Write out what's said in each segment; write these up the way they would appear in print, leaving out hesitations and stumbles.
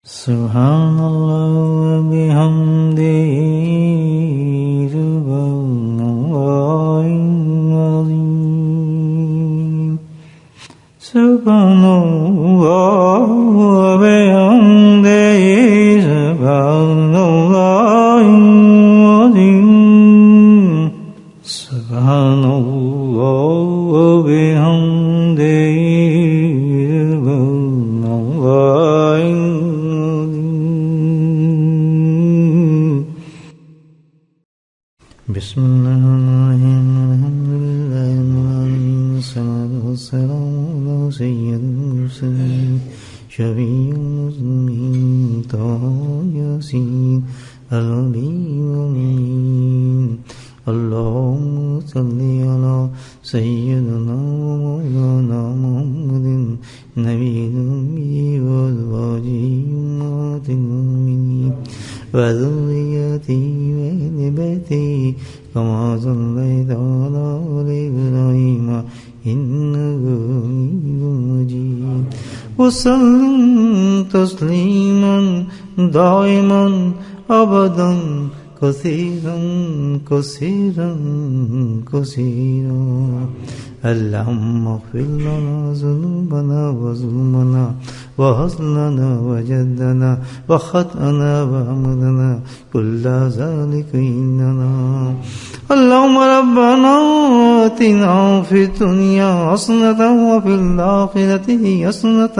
سبحان اللہ وبحمدہ سبحان اللہ العظیم سبحان اللہ وبحمدہ سبحان اللہ العظیم سبحان اللہ وبحمدہ بسم اللہ الرحمن الرحیم الحمد للہ والصلاة والسلام علی سید المرسلین شفیع المذنبین طه یاسین النبی الامین اللہم صلی علی سیدنا ومولانا محمد نبی الأمی وازواجہ امہات المؤمنین وذریته وأهل بيته كما صليت على آل إبراهيم إنك حميد مجيد وسلم تسليما دائما أبدا كثيرا كثيرا كثيرا اللهم اغفر لنا ذنوبنا وظلمنا وهزلنا وجدنا وخطأنا وعمدنا كل ذلك إننا اللهم ربنا آتنا في الدنيا حسنة وفي الآخرة حسنة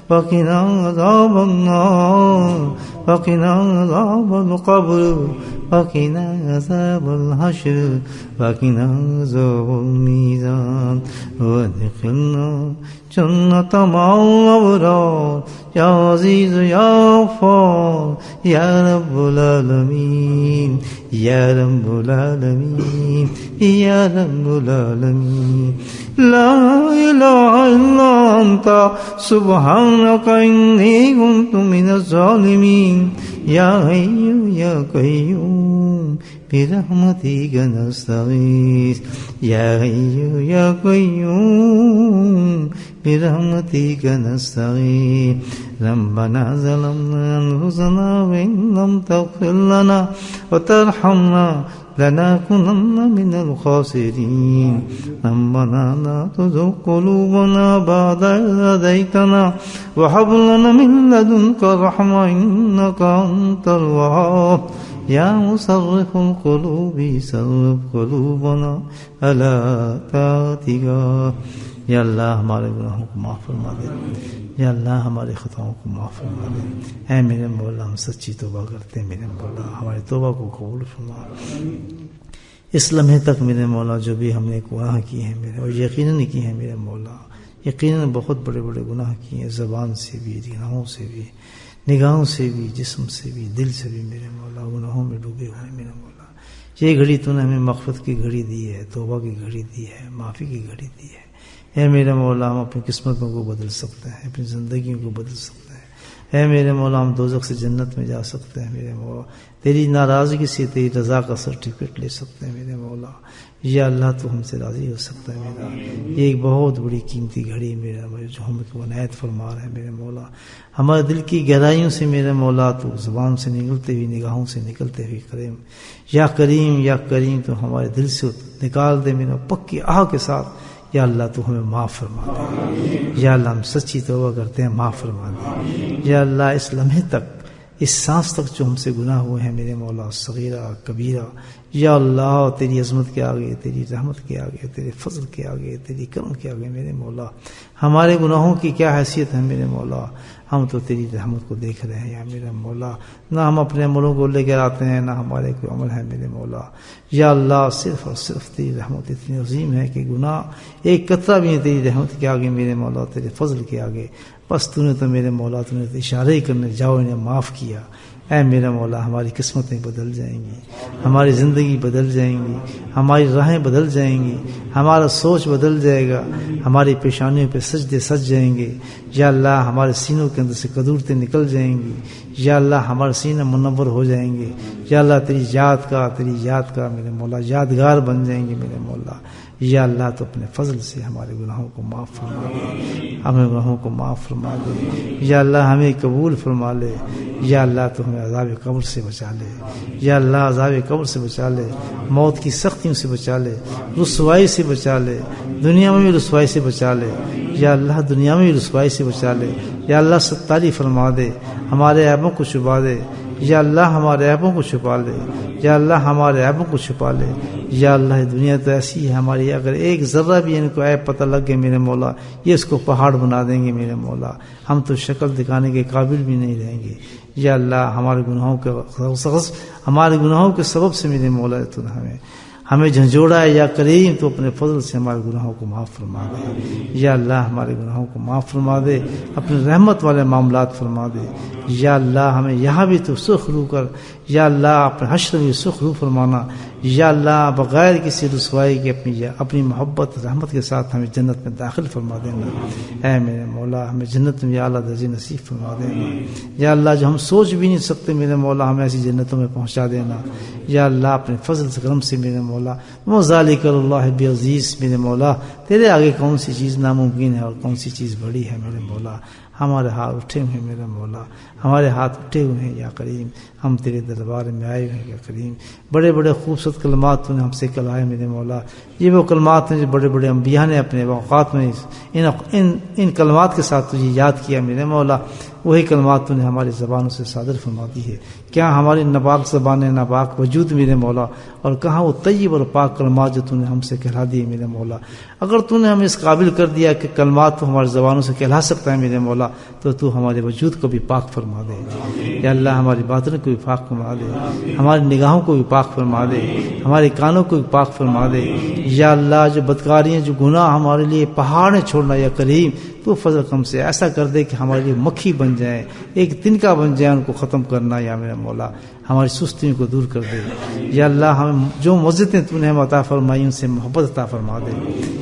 وقنا عذاب النار وقنا عذاب القبر وقنا عذاب الحشر وقنا عذاب الميزان وادخلنا جنة مع الأبرار يا عزيز يا غفار يا رب العالمين يا رب العالمين يا رب العالمين لا إله إلا أنت سبحانك إني كنت من الظالمين يا حي يا قيوم برحمتك نستغيث يا حي يا قيوم برحمتك نستغيث ربنا ظلمنا أنفسنا وإن لم تغفر لنا وترحمنا لنكونن من الخاسرين ربنا لا تزغ قلوبنا بعد إذ هديتنا وهب لنا من لدنك رحمة إنك أنت الوهاب یا مصرف القلوب صرف قلوبنا على طاعتك یا اللہ ہمارے گناہوں کو معاف فرما دے یا اللہ ہمارے خطاؤں کو معاف فرما دے اے میرے مولا ہم سچی توبہ کرتے ہیں میرے مولا ہماری توبہ کو قبول فرما اس لمحے تک میرے مولا جو بھی ہم نے گناہ کیے ہیں میرے اور یقیناً کیے ہیں میرے مولا یقیناً بہت بڑے بڑے گناہ کیے ہیں زبان سے بھی گناہوں سے بھی نگاہوں سے بھی جسم سے بھی دل سے بھی میرے مولا گناہوں میں ڈوبے ہوئے میرے مولا یہ گھڑی تو نے ہمیں مغفرت کی گھڑی دی ہے توبہ کی گھڑی دی ہے معافی کی گھڑی دی ہے اے میرے مولا ہم اپنی قسمتوں کو بدل سکتے ہیں اپنی زندگیوں کو بدل سکتے ہیں اے میرے مولا ہم دوزخ سے جنت میں جا سکتے ہیں میرے مولا تیری ناراضگی سے تیری رضا کا سرٹیفکیٹ لے سکتے ہیں میرے مولا یا اللہ تو ہم سے راضی ہو سکتا ہے میرا یہ ایک بہت بڑی قیمتی گھڑی میرا جو ہم کو عنایت فرما رہا ہے میرے مولا ہمارے دل کی گہرائیوں سے میرے مولا تو زبان سے نکلتے ہوئی نگاہوں سے نکلتے ہوئے کریم یا کریم تو ہمارے دل سے نکال دے میرا پکی آہ کے ساتھ یا اللہ تو ہمیں معاف فرما دے یا اللہ ہم سچی توبہ کرتے ہیں معاف فرما دے یا اللہ اس لمحے تک اس سانس تک جو ہم سے گناہ ہوئے ہیں میرے مولا صغیرہ کبیرہ یا اللہ تیری عظمت کے آگے تیری رحمت کے آگے تیرے فضل کے آگے تیری کرم کے آگے میرے مولا ہمارے گناہوں کی کیا حیثیت ہے میرے مولا ہم تو تیری رحمت کو دیکھ رہے ہیں یا میرے مولا نہ ہم اپنے عملوں کو لے کر آتے ہیں نہ ہمارے کوئی عمل ہے میرے مولا یا اللہ صرف اور صرف تیری رحمت اتنی عظیم ہے کہ گناہ ایک قطرہ بھی نہیں تیری رحمت کے آگے میرے مولا تیرے فضل کے آگے بس تو نے تو میرے مولا تو نے اشارے کرنے جاؤ انہیں معاف کیا اے میرا مولا ہماری قسمتیں بدل جائیں گی ہماری زندگی بدل جائیں گی ہماری راہیں بدل جائیں گی ہمارا سوچ بدل جائے گا ہماری پیشانیوں پہ سجدے سج جائیں گے یا اللہ ہمارے سینوں کے اندر سے قدورتیں نکل جائیں گی یا اللہ ہمارے سینے منور ہو جائیں گے یا اللہ تیری یاد کا میرے مولا یادگار بن جائیں گے میرے مولا یا اللہ تو اپنے فضل سے ہمارے گناہوں کو معاف فرما دے، ہمیں گناہوں کو معاف فرما دے، یا اللہ ہمیں قبول فرما لے، یا اللہ تو ہمیں عذاب قبر سے بچا لے، یا اللہ عذاب قبر سے بچا لے، موت کی سختیوں سے بچا لے، رسوائی سے بچا لے، دنیا میں بھی رسوائی سے بچا لے، یا اللہ دنیا میں بھی رسوائی سے بچا لے، یا اللہ ستاری فرما دے، ہمارے عیبوں کو چھپا دے، یا اللہ ہمارے عیبوں کو چھپا لے، یا اللہ ہمارے عیبوں کو چھپا لے، یا اللہ یہ دنیا تو ایسی ہے ہماری، اگر ایک ذرہ بھی ان کو عیب پتہ لگ گئے میرے مولا، یہ اس کو پہاڑ بنا دیں گے میرے مولا، ہم تو شکل دکھانے کے قابل بھی نہیں رہیں گے، یا اللہ ہمارے گناہوں کے سبب سے میرے مولا تو ہمیں جھنجھوڑا ہے، یا کریم تو اپنے فضل سے ہمارے گناہوں کو معاف فرما دے، یا اللہ ہمارے گناہوں کو معاف فرما دے، اپنے رحمت والے معاملات فرما دے، یا اللہ ہمیں یہاں بھی تو سرخ رو کر، یا اللہ اپنے حشر بھی سرخ رو فرمانا، یا اللہ بغیر کسی رسوائی کے اپنی محبت رحمت کے ساتھ ہمیں جنت میں داخل فرما دینا، اے میرے مولا ہمیں جنت میں اعلیٰ درجے نصیب فرما دینا، یا اللہ جو ہم سوچ بھی نہیں سکتے میرے مولا ہمیں ایسی جنتوں میں پہنچا دینا، یا اللہ اپنے فضل سے کرم سے میرے مولا وذالک اللہ بعزیز، میرے مولا تیرے آگے کون سی چیز ناممکن ہے اور کون سی چیز بڑی ہے میرے مولا، ہمارے ہاتھ اٹھے ہوئے ہیں میرے مولا، ہمارے ہاتھ اٹھے ہوئے ہیں یا کریم، ہم تیرے دربار میں آئے ہوئے ہیں یا کریم، بڑے بڑے خوبصورت کلمات تو نے ہم سے کلائے میرے مولا، یہ وہ کلمات ہیں جو بڑے بڑے انبیاء نے اپنے اوقات میں ان کلمات کے ساتھ تجھے یاد کیا میرے مولا، وہی کلمات تو نے ہماری زبانوں سے صادر فرما دی ہے، کیا ہماری ناپاک زبان ناپاک وجود میرے مولا، اور کہاں وہ طیب اور پاک کلمات جو تو نے ہم سے کہلا دیے میرے مولا، اگر تو نے ہمیں اس قابل کر دیا کہ کلمات تو ہماری زبانوں سے کہلا سکتا ہے میرے مولا، تو ہمارے وجود کو بھی پاک فرما دے، یا اللہ ہماری باطن کو بھی پاک فرما دے، ہماری نگاہوں کو بھی پاک فرما دے، ہمارے کانوں کو بھی پاک فرما دے، یا اللہ جو بدکاریاں جو گناہ ہمارے لیے پہاڑیں چھوڑنا یا کریم، تو فضل کرم سے ایسا کر دے کہ ہمارے لیے مکھی بن جائیں، ایک تنکا بن جائے، ان کو ختم کرنا یا میرا مولا ہماری سستیوں کو دور کر دے، یا اللہ ہمیں جو مسجدیں تو نے ہم عطا فرمائی ان سے محبت عطا فرما دے،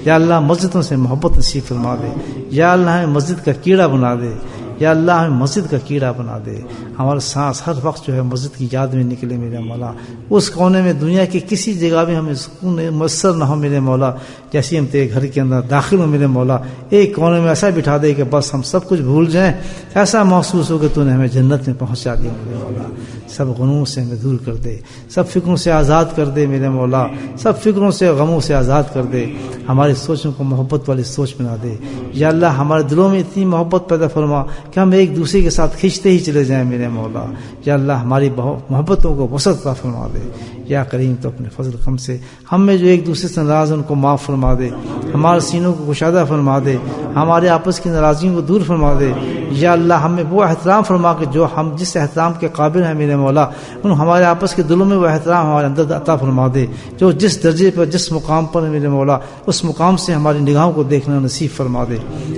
یا اللہ مسجدوں سے محبت نصیب فرما دے، یا اللہ ہمیں مسجد کا کیڑا بنا دے، یا اللہ ہمیں مسجد کا کیڑا بنا دے، ہمارا سانس ہر وقت جو ہے مسجد کی یاد میں نکلے میرے مولا، اس کونے میں دنیا کی کسی جگہ بھی ہمیں سکون میسر نہ ہو میرے مولا، جیسے ہم تیرے گھر کے اندر داخل ہو میرے مولا، ایک کونے میں ایسا بٹھا دے کہ بس ہم سب کچھ بھول جائیں، ایسا محسوس ہو کہ تو نے ہمیں جنت میں پہنچا دیا میرے مولا، سب غموں سے ہمیں دور کر دے، سب فکروں سے آزاد کر دے میرے مولا، سب فکروں سے غموں سے آزاد کر دے، ہماری سوچوں کو محبت والی سوچ بنا دے، یا اللہ ہمارے دلوں میں اتنی محبت پیدا فرما کہ ہم ایک دوسرے کے ساتھ کھینچتے ہی چلے جائیں میرے مولا، یا اللہ ہماری محبتوں کو وسعت عطا فرما دے، یا کریم تو اپنے فضل کرم سے ہم میں جو ایک دوسرے سے ناراض ان کو معاف فرما دے، ہمارے سینوں کو کشادہ فرما دے، ہمارے آپس کی ناراضیوں کو دور فرما دے، یا اللہ ہمیں وہ احترام فرما کہ جو ہم جس احترام کے قابل ہیں میرے مولا، ان ہمارے آپس کے دلوں میں وہ احترام ہمارے اندر عطا فرما دے، جو جس درجے پر جس مقام پر میرے مولا اس مقام سے ہماری نگاہوں کو دیکھنا نصیب فرما دے،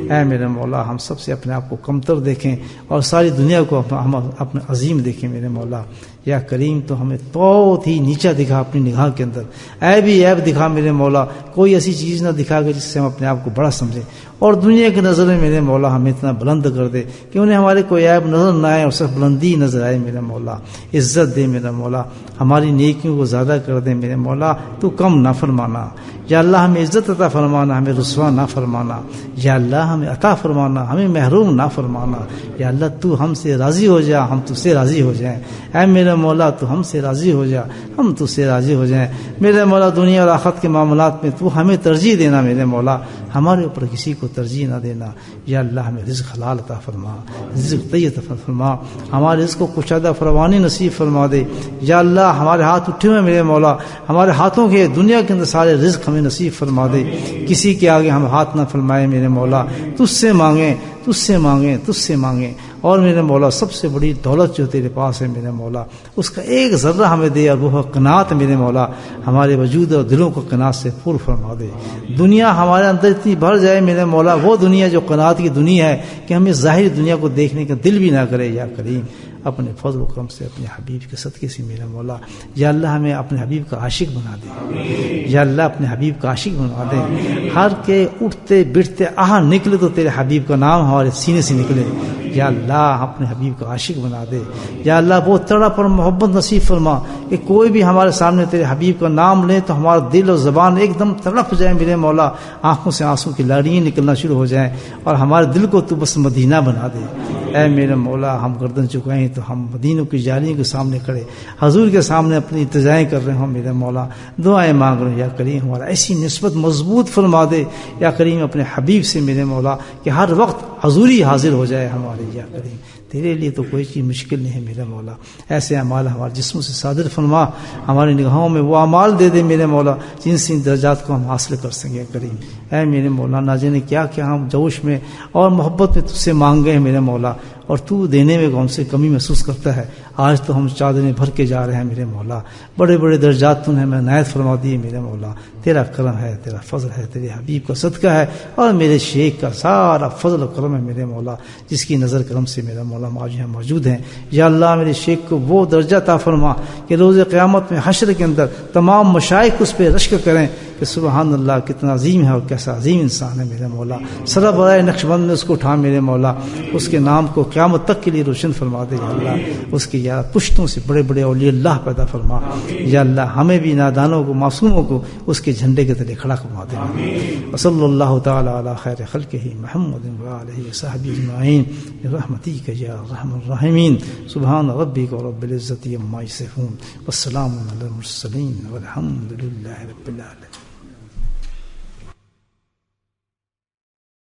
اے میرے مولا ہم سب سے اپنے آپ کو کمتر دیکھیں اور ساری دنیا کو ہم اپنے عظیم دیکھیں میرے مولا، یا کریم تو ہمیں بہت ہی نیچا دکھا اپنی نگاہ کے اندر، عیب ہی عیب دکھا میرے مولا، کوئی ایسی چیز نہ دکھا کہ جس سے ہم اپنے آپ کو بڑا سمجھیں، اور دنیا کی نظر میں میرے مولا ہمیں اتنا بلند کر دے کہ انہیں ہمارے کوئی عیب نظر نہ آئے اور صرف بلندی نظر آئے میرے مولا، عزت دے میرا مولا، ہماری نیکیوں کو زیادہ کر دے میرے مولا، تو کم نہ فرمانا، یا اللہ ہمیں عزت عطا فرمانا، ہمیں رسوا نہ فرمانا، یا اللہ ہمیں عطا فرمانا، ہمیں محروم نہ فرمانا، یا اللہ تو ہم سے راضی ہو جا، ہم تجھ سے راضی ہو جائیں، اے میرے مولا تو ہم سے راضی ہو جا، ہم تجھ سے راضی ہو جائیں میرے مولا، دنیا اور آخرت کے معاملات میں تو ہمیں ترجیح دینا میرے مولا، ہمارے اوپر کسی کو ترجیح نہ دینا، یا اللہ ہمیں رزق حلال عطا فرما، رزق طیب عطا فرما، ہمارے رزق کو کشادہ فروانی نصیب فرما دے، یا اللہ ہمارے ہاتھ اٹھے ہوئے میرے مولا، ہمارے ہاتھوں کے دنیا کے اندر سارے رزق ہمیں نصیب فرما دے، کسی کے آگے ہم ہاتھ نہ فرمائے میرے مولا، تجھ سے مانگیں تجھ سے مانگیں تجھ سے مانگیں، اور میرے مولا سب سے بڑی دولت جو تیرے پاس ہے میرے مولا اس کا ایک ذرہ ہمیں دے، اور وہ قناعت میرے مولا ہمارے وجود اور دلوں کو قناعت سے پر فرما دے، دنیا ہمارے اندر اتنی بھر جائے میرے مولا، وہ دنیا جو قناعت کی دنیا ہے کہ ہمیں ظاہری دنیا کو دیکھنے کا دل بھی نہ کرے، یا کریم اپنے فضل و کرم سے اپنے حبیب کے صدقے سے میرا مولا، یا اللہ ہمیں اپنے حبیب کا عاشق بنا دے، یا اللہ اپنے حبیب کا عاشق بنا دے، ہر کے اٹھتے بیٹھتے آہ نکلے تو تیرے حبیب کا نام ہمارے سینے سے نکلے، یا اللہ اپنے حبیب کا عاشق بنا دے. یا اللہ وہ تڑپ اور محبت نصیب فرما کہ کوئی بھی ہمارے سامنے تیرے حبیب کا نام لے تو ہمارا دل اور زبان ایک دم تڑپ جائے میرے مولا, آنکھوں سے آنسوں کی لاڑیاں نکلنا شروع ہو جائیں اور ہمارے دل کو تو بس مدینہ بنا دے. اے میرے مولا ہم گردن چکائیں تو ہم مدینوں کی جالیوں کے سامنے کھڑے حضور کے سامنے اپنی التجائیں کر رہے ہوں میرے مولا, دعائیں مانگ رہے ہیں. یا کریم ہمارا ایسی نسبت مضبوط فرما دے یا کریم اپنے حبیب سے میرے مولا کہ ہر وقت حضوری حاضر ہو جائے ہمارے. یا کریم تیرے لیے تو کوئی چیز مشکل نہیں ہے میرے مولا. ایسے اعمال ہمارے جسموں سے صادر فرما, ہماری نگاہوں میں وہ اعمال دے دے میرے مولا جن سے ان درجات کو ہم حاصل کر سکیں. کریم اے میرے مولا نہ جانے کیا کیا ہم جوش میں اور محبت میں تجھ سے مانگ گئے میرے مولا, اور تو دینے میں ہم سے کمی محسوس کرتا ہے. آج تو ہم چادریں بھر کے جا رہے ہیں میرے مولا, بڑے بڑے درجات تو نے ہمیں عنایت فرما دیے میرے مولا. تیرا کرم ہے, تیرا فضل ہے, تیرے حبیب کا صدقہ ہے اور میرے شیخ کا سارا فضل و کرم ہے میرے مولا, جس کی نظر کرم سے میرا مولا موجود ہیں. یا اللہ میرے شیخ کو وہ درجہ عطا فرما کہ روز قیامت میں حشر کے اندر تمام مشائخ اس پہ رشک کریں کہ سبحان اللہ کتنا عظیم ہے اور کیسا عظیم انسان ہے میرے مولا. سرا برائے نقشبند نے اس کو اٹھا میرے مولا, اس کے نام کو قیامت تک کے لیے روشن فرما دے. یا اللہ اس کی یا پشتوں سے بڑے بڑے اولیاء اللہ پیدا فرما. یا اللہ ہمیں بھی نادانوں کو معصوموں کو اس کے جھنڈے کے تلے کھڑا کروا دے. وصلی اللہ تعالی علی خیر خلقہ محمد وآلہ وصحبہ اجمعین برحمتک یا ارحم الراحمین. سبحان ربک رب العزۃ عما یصفون والسلام علی المرسلین والحمد للہ رب العالمین.